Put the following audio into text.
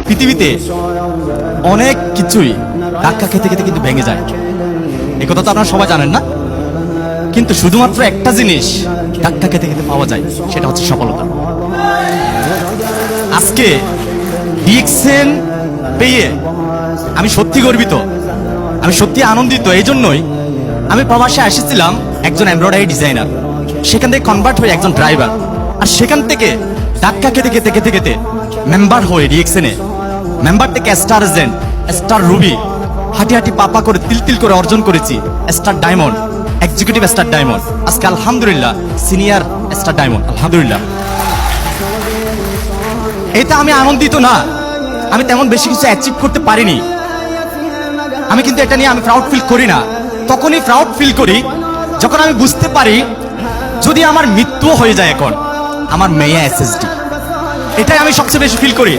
পৃথিবীতে অনেক কিছুই ধাক্কা খেতে খেতে কিন্তু ভেঙে যায়, এই কথা তো আপনারা সবাই জানেন না? কিন্তু শুধুমাত্র একটা জিনিস ধাক্কা খেতে খেতে পাওয়া যায়, সেটা হচ্ছে সফলতা। আজকে ডিএক্সএন পেয়ে আমি সত্যি গর্বিত, আমি সত্যি আনন্দিত। এই জন্যই আমি প্রবাসে এসেছিলাম একজন এমব্রয়ডারি ডিজাইনার, সেখান থেকে কনভার্ট হয়ে একজন ড্রাইভার, আর সেখান থেকে ধাক্কা খেতে খেতে খেতে খেতে মেম্বার হয়ে ডিএক্সএনে, মেম্বার থেকে স্টার এজেন্ট, স্টার রুবি, হাঁটি হাঁটি পাপা করে তিল তিল করে অর্জন করেছি star diamond, executive star diamond, আজকে আলহামদুলিল্লাহ সিনিয়র স্টার ডায়মন্ড। আলহামদুলিল্লাহ, এটা আমি আনন্দিত না, আমি তেমন বেশি কিছু অ্যাচিভ করতে পারিনি, আমি কিন্তু এটা নিয়ে আমি প্রাউড ফিল করি না। তখনই প্রাউড ফিল করি যখন আমি বুঝতে পারি যদি আমার মৃত্যু হয়ে যায়, এখন আমার মেয়ে এসএসডি, এটাই আমি সবচেয়ে বেশি ফিল করি।